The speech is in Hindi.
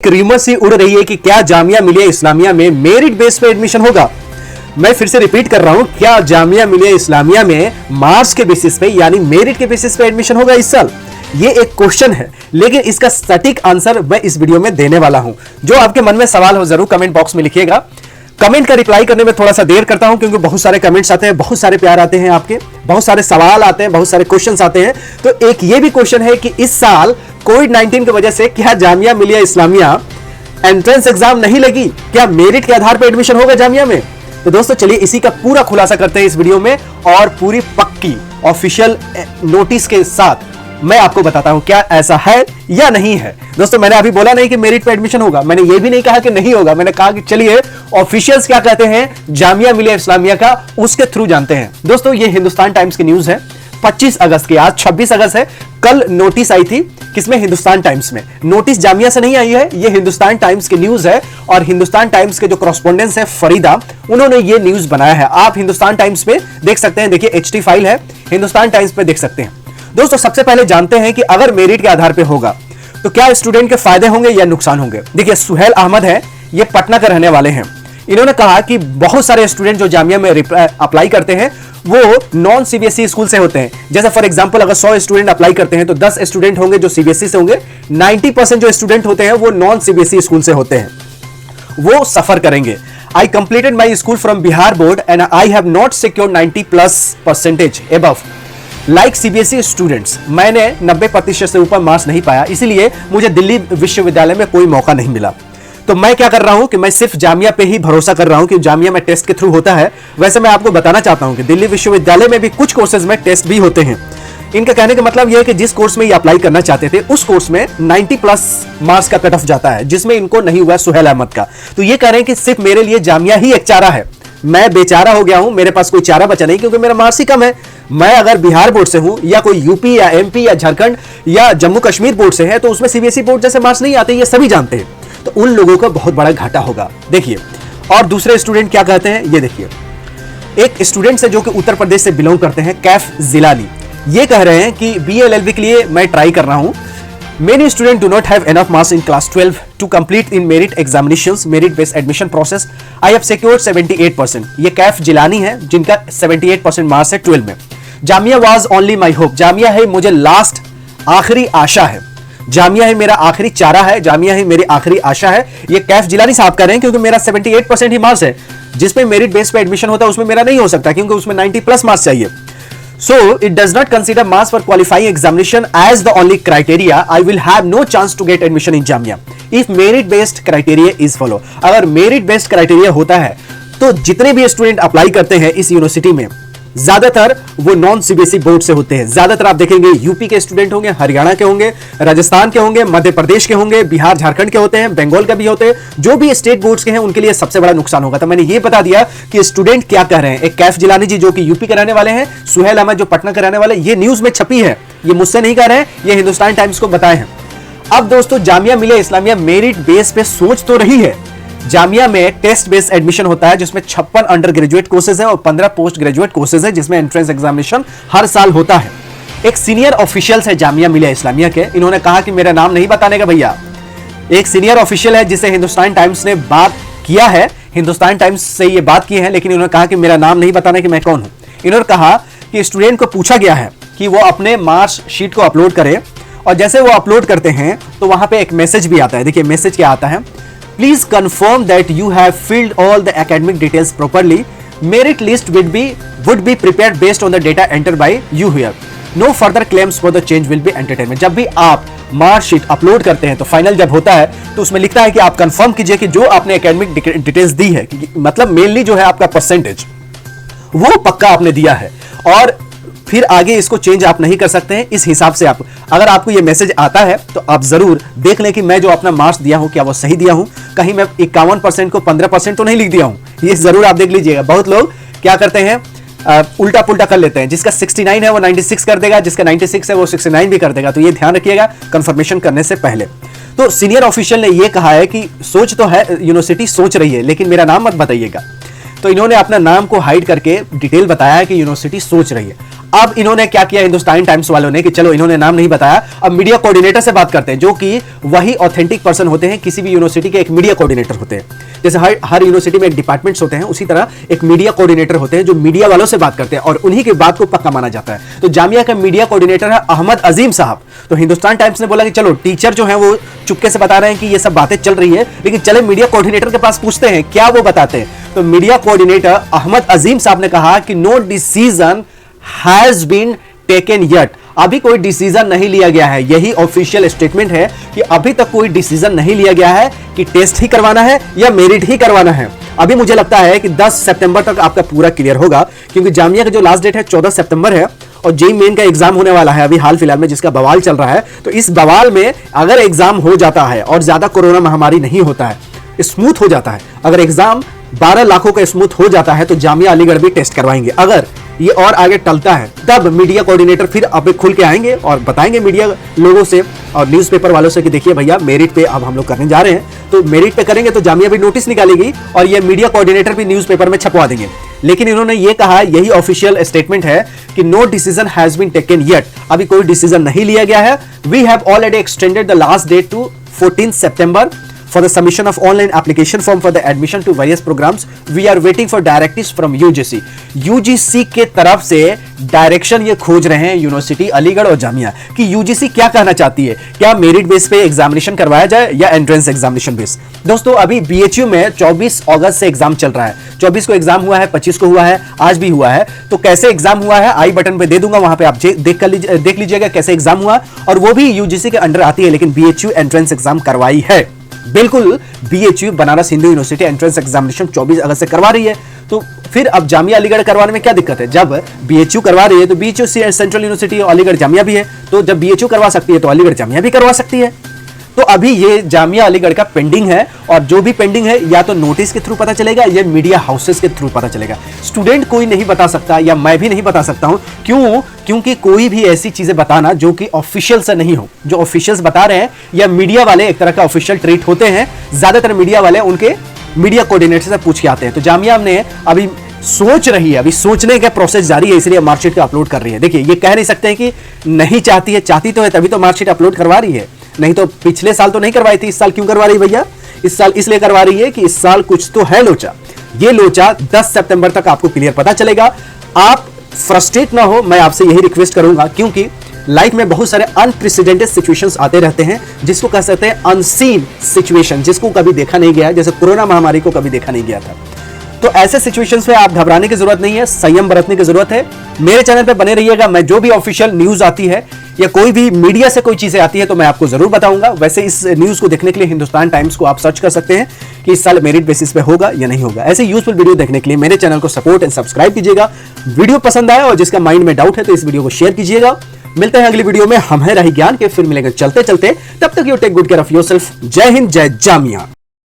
रूमर सी उड़ रही है कि क्या जामिया मिलिया इस्लामिया में मेरिट बेस पे एडमिशन होगा। मैं फिर से रिपीट कर रहा हूं, क्या जामिया मिलिया इस्लामिया में मार्क्स के बेसिस पे यानी मेरिट के बेसिस पे एडमिशन होगा इस साल। ये एक क्वेश्चन है, लेकिन इसका सटीक आंसर मैं इस वीडियो में देने वाला हूं। जो आपके मन में सवाल हो जरूर कमेंट बॉक्स में लिखिएगा। कमेंट का रिप्लाई करने में थोड़ा सा देर करता हूं क्योंकि बहुत सारे कमेंट्स आते हैं, बहुत सारे प्यार आते हैं, आपके बहुत सारे सवाल आते हैं, बहुत सारे क्वेश्चंस आते हैं। तो एक ये भी क्वेश्चन है कि इस साल कोविड-19 की वजह से क्या जामिया मिलिया इस्लामिया एंट्रेंस एग्जाम नहीं लगी, क्या मेरिट के आधार पर एडमिशन होगा जामिया में। तो दोस्तों चलिए इसी का पूरा खुलासा करते हैं इस वीडियो में और पूरी पक्की ऑफिशियल नोटिस के साथ मैं आपको बताता हूं क्या ऐसा है या नहीं है। दोस्तों मैंने अभी बोला नहीं कि मेरिट पे एडमिशन होगा, मैंने ये भी नहीं कहा कि नहीं होगा, मैंने कहा कि चलिए ऑफिशियल्स क्या कहते हैं जामिया मिलिया इस्लामिया का, उसके थ्रू जानते हैं। दोस्तों ये हिंदुस्तान टाइम्स की न्यूज है 25 अगस्त की, आज 26 अगस्त है। कल नोटिस आई थी किसमें, हिंदुस्तान टाइम्स में। नोटिस जामिया से नहीं आई है, ये हिंदुस्तान टाइम्स की न्यूज है और हिंदुस्तान टाइम्स के जो कॉरेस्पोंडेंट्स है फरीदा, उन्होंने ये न्यूज बनाया है। आप हिंदुस्तान टाइम्स पे देख सकते हैं, देखिए एचटी फाइल है, हिंदुस्तान टाइम्स पे देख सकते हैं। दोस्तों सबसे पहले जानते हैं कि अगर मेरिट के आधार पे होगा तो क्या स्टूडेंट के फायदे होंगे या नुकसान होंगे। देखिए सुहेल अहमद है, ये पटना के रहने वाले हैं। इन्होंने कहा कि बहुत सारे स्टूडेंट जो जामिया में अप्लाई करते हैं वो नॉन सीबीएसई स्कूल से होते हैं। जैसे फॉर एग्जांपल अगर 100 स्टूडेंट अप्लाई करते हैं तो 10 स्टूडेंट होंगे जो सीबीएसई से होंगे, 90% जो स्टूडेंट होते हैं वो नॉन सीबीएसई स्कूल से होते हैं, वो सफर करेंगे। I completed my school from Bihar board and I have not secured 90+% above like CBSE students. मैंने 90% से ऊपर मार्क्स नहीं पाया, इसीलिए मुझे दिल्ली विश्वविद्यालय में कोई मौका नहीं मिला। तो मैं क्या कर रहा हूं कि मैं सिर्फ जामिया पे ही भरोसा कर रहा हूं कि जामिया में टेस्ट के थ्रू होता है। वैसे मैं आपको बताना चाहता हूं कि दिल्ली विश्वविद्यालय में भी कुछ कोर्सेज में टेस्ट भी होते हैं। इनका कहने का मतलब यह है कि जिस कोर्स में ये अप्लाई करना चाहते थे उस कोर्स में 90+ मार्क्स का कट ऑफ जाता है, जिसमें इनको नहीं हुआ सुहेल अहमद का। तो ये कह रहे हैं कि सिर्फ मेरे लिए जामिया ही एक चारा है, मैं बेचारा हो गया हूं, मेरे पास कोई चारा बचा नहीं क्योंकि मेरा मार्क्स ही कम है। मैं अगर बिहार बोर्ड से हूं या कोई यूपी या एमपी या झारखंड या जम्मू कश्मीर बोर्ड से है तो उसमें सीबीएसई बोर्ड जैसे मार्क्स नहीं आते, ये सभी जानते हैं। तो उन लोगों का बहुत बड़ा घाटा होगा। देखिए और दूसरे स्टूडेंट क्या कहते हैं, ये देखिए। एक स्टूडेंट है जो कि उत्तर प्रदेश से बिलोंग करते हैं, कैफ जिलानी, ये कह रहे हैं कि बीएलएलबी के लिए मैं ट्राई कर रहा हूं। Many students do not have enough marks in class 12 to complete in merit examinations, merit based admission process. I have secured 78%. ये कैफ जिलानी है जिनका 78% मार्क्स है 12 में। Jamia was only my hope. Jamia है मुझे लास्ट आखिरी आशा है, जामिया है मेरा आखिरी चारा है, जामिया है मेरी आखिरी आशा है। ये कैफ जिलानी साहब कह रहे हैं क्योंकि मेरा 78% ही मार्क्स है, जिसमें मेरिट बेस पे एडमिशन होता है उसमें मेरा नहीं हो सकता क्योंकि उसमें 90+ मार्क्स चाहिए। So it does not consider marks for qualifying examination as the only criteria. I will have no chance to get admission in Jamia if merit based criteria is follow. अगर merit based criteria होता है तो जितने भी स्टूडेंट अप्लाई करते हैं इस यूनिवर्सिटी में ज्यादातर वो नॉन सीबीएसई बोर्ड से होते हैं। ज्यादातर आप देखेंगे यूपी के स्टूडेंट होंगे, हरियाणा के होंगे, राजस्थान के होंगे, मध्य प्रदेश के होंगे, बिहार झारखंड के होते हैं, बंगाल के भी होते हैं। जो भी स्टेट बोर्ड्स के हैं उनके लिए सबसे बड़ा नुकसान होगा। तो मैंने ये बता दिया कि स्टूडेंट क्या कह रहे हैं। एक कैफ जिलानी जी जो कि यूपी के रहने वाले हैं, सुहेल अहमद जो पटना के रहने वाले, ये न्यूज में छपी है, ये मुझसे नहीं कह रहे हैं, ये हिंदुस्तान टाइम्स को बताए हैं। अब दोस्तों जामिया मिलिया इस्लामिया मेरिट बेस पे सोच तो रही है। जामिया में टेस्ट बेस्ड एडमिशन होता है जिसमें 56 अंडर ग्रेजुएट कोर्सेज हैं और 15 पोस्ट ग्रेजुएट कोर्सेज हैं, जिसमें एंट्रेंस एग्जामिनेशन हर साल होता है। एक सीनियर ऑफिशियल है जामिया मिलिया इस्लामिया के, इन्होंने कहा कि मेरा नाम नहीं बताने का भैया। एक सीनियर ऑफिशियल है जिसे हिंदुस्तान टाइम्स ने बात किया है, हिंदुस्तान टाइम्स से ये बात की है, लेकिन इन्होंने कहा कि मेरा नाम नहीं बताने कि मैं कौन हूं। इन्होंने कहा कि स्टूडेंट को पूछा गया है कि वो अपने मार्क्स शीट को अपलोड करे और जैसे वो अपलोड करते हैं तो वहां पे एक मैसेज भी आता है। देखिए मैसेज क्या आता है, Please confirm that you have filled all the academic details properly. Merit list would be prepared based on the data entered by you here. No further claims for the change will be entertained. जब भी आप मार्कशीट अपलोड करते हैं तो फाइनल जब होता है तो उसमें लिखता है कि आप कंफर्म कीजिए कि जो आपने एकेडमिक डिटेल्स दी है, मतलब मेनली जो है आपका परसेंटेज, वो पक्का आपने दिया है और फिर आगे इसको चेंज आप नहीं कर सकते हैं। इस हिसाब से आप, अगर आपको ये मैसेज आता है तो आप जरूर देख लें कि मैं जो अपना मार्क्स दिया हूं क्या वो सही दिया हूं, कहीं मैं 51% को 15% तो नहीं लिख दिया हूं। ये जरूर आप देख लीजिएगा। बहुत लोग क्या करते हैं, उल्टा पुल्टा कर लेते हैं, जिसका 69 है वो 96 कर देगा, जिसका 96 है वो 69 भी कर देगा। तो ये ध्यान रखिएगा कंफर्मेशन करने से पहले। तो सीनियर ऑफिशियल ने ये कहा है कि सोच तो है, यूनिवर्सिटी सोच रही है, लेकिन मेरा नाम मत बताइएगा। तो इन्होंने अपना नाम को हाइड करके डिटेल बताया है कि यूनिवर्सिटी सोच रही है। अब इन्होंने क्या किया हिंदुस्तान टाइम्स वालों ने कि चलो इन्होंने नाम नहीं बताया, अब मीडिया कोऑर्डिनेटर से बात करते हैं, जो कि वही ऑथेंटिक पर्सन होते हैं, किसी भी यूनिवर्सिटी के एक मीडिया कोऑर्डिनेटर होते हैं। जैसे हर यूनिवर्सिटी में एक डिपार्टमेंट्स होते हैं, उसी तरह एक मीडिया कोऑर्डिनेटर होते हैं जो मीडिया वालों से बात करते हैं और उन्हीं की बात को पक्का माना जाता है। तो जामिया का मीडिया कोऑर्डिनेटर है अहमद अजीम साहब। तो हिंदुस्तान टाइम्स ने बोला कि चलो टीचर जो है वो चुपके से बता रहे हैं कि ये सब बातें चल रही है, लेकिन चले मीडिया कोऑर्डिनेटर के पास पूछते हैं क्या वो बताते हैं। तो मीडिया कोऑर्डिनेटर अहमद अजीम साहब ने कहा कि no decision has been taken yet, अभी कोई डिसीजन नहीं लिया गया है। यही ऑफिशियल स्टेटमेंट है कि अभी तक कोई डिसीजन नहीं लिया गया है कि टेस्ट ही करवाना है या मेरिट ही करवाना है। अभी मुझे लगता है कि 10 सितंबर तक आपका पूरा क्लियर होगा, क्योंकि जामिया का जो लास्ट डेट है 14 सितंबर है और जेईई मेन का एग्जाम होने वाला है अभी हाल फिलहाल में, जिसका बवाल चल रहा है। तो इस बवाल में अगर एग्जाम हो जाता है और ज्यादा कोरोना महामारी नहीं होता है, स्मूथ हो जाता है, अगर एग्जाम 12 लाखों का स्मूथ हो जाता है, तो जामिया अलीगढ़ भी टेस्ट करवाएंगे। अगर ये और आगे टलता है तब मीडिया कोऑर्डिनेटर फिर अब खुल के आएंगे और बताएंगे मीडिया लोगों से और न्यूज़पेपर वालों से कि देखिए भैया मेरिट पे अब हम लोग करने जा रहे हैं, तो मेरिट पे करेंगे तो जामिया भी नोटिस निकालेगी और ये मीडिया कोऑर्डिनेटर भी न्यूज़पेपर में छपवा देंगे। लेकिन इन्होंने ये कहा, यही ऑफिशियल स्टेटमेंट है कि no decision has been taken yet, अभी कोई डिसीजन नहीं लिया गया है। We have already extended the last date to 14 सितंबर for the submission of online application form for the admission to various programs. We are waiting for directives from UGC. UGC के तरफ से डायरेक्शन ये खोज रहे हैं यूनिवर्सिटी अलीगढ़ और जामिया कि UGC क्या कहना चाहती है, क्या मेरिट बेस पे एग्जामिनेशन करवाया जाए या एंट्रेंस एग्जामिनेशन बेस। दोस्तों अभी BHU में 24 अगस्त से एग्जाम चल रहा है, 24 को एग्जाम हुआ है, 25 को हुआ है, आज भी हुआ है। तो कैसे एग्जाम हुआ है आई बटन पे दे दूंगा, वहां पे आप देख लीजिएगा कैसे एग्जाम हुआ, और वो भी UGC के अंडर आती है, लेकिन BHU एंट्रेंस एग्जाम करवाई है। बिल्कुल BHU Banaras Hindu university entrance examination 24 अगस्त से करवा रही है। तो फिर अब जामिया अलीगढ़ करवाने में क्या दिक्कत है? जब BHU करवा रही है तो BHU सेंट्रल यूनिवर्सिटी और अलीगढ़ जामिया भी है, तो जब BHU करवा सकती है तो अलीगढ़ जामिया भी करवा सकती है। तो अभी ये जामिया अलीगढ़ का पेंडिंग है, और जो भी पेंडिंग है या तो नोटिस के थ्रू पता चलेगा या मीडिया हाउसेस के थ्रू पता चलेगा। स्टूडेंट कोई नहीं बता सकता या मैं भी नहीं बता सकता हूं। क्यों? क्योंकि कोई भी ऐसी चीजें बताना जो कि ऑफिशियल से नहीं हो, जो ऑफिशियल्स बता रहे हैं या मीडिया वाले एक तरह का ऑफिशियल ट्रीट होते हैं, ज्यादातर मीडिया वाले उनके मीडिया कोऑर्डिनेटर से पूछ के आते हैं। तो जामिया ने अभी सोच रही है, अभी सोचने का प्रोसेस जारी है, इसलिए मार्कशीट को अपलोड कर रही है। देखिए ये कह नहीं सकते हैं कि नहीं चाहती है, चाहती तो है तभी तो मार्कशीट अपलोड करवा रही है, नहीं तो पिछले साल तो नहीं करवाई थी, इस साल क्यों करवा रही भैया? इस साल इसलिए करवा रही है कि इस साल कुछ तो है लोचा। ये लोचा 10 सितंबर तक आपको क्लियर पता चलेगा। आप फ्रस्ट्रेट ना हो, मैं आपसे यही रिक्वेस्ट करूंगा, क्योंकि लाइफ में बहुत सारे अनप्रेसिडेंटेड सिचुएशंस आते रहते हैं, जिसको कह सकते हैं अनसीन सिचुएशन, जिसको कभी देखा नहीं गया, जैसे कोरोना महामारी को कभी देखा नहीं गया था। तो ऐसे सिचुएशंस में आप घबराने की जरूरत नहीं है, संयम बरतने की जरूरत है। मेरे चैनल पे बने रहिएगा, मैं जो भी ऑफिशियल न्यूज आती है या कोई भी मीडिया से कोई चीजें आती है तो मैं आपको जरूर बताऊंगा। वैसे इस न्यूज को देखने के लिए हिंदुस्तान टाइम्स को आप सर्च कर सकते हैं कि इस साल मेरिट बेसिस पे होगा या नहीं होगा। ऐसे यूजफुल वीडियो देखने के लिए मेरे चैनल को सपोर्ट एंड सब्सक्राइब कीजिएगा। वीडियो पसंद आया और जिसका माइंड में डाउट है तो इस वीडियो को शेयर कीजिएगा। मिलते हैं अगली वीडियो में, हम हैं राही ज्ञान के, फिर मिलेंगे चलते चलते। तब तक you take good care of yourself. जय हिंद, जय जामिया।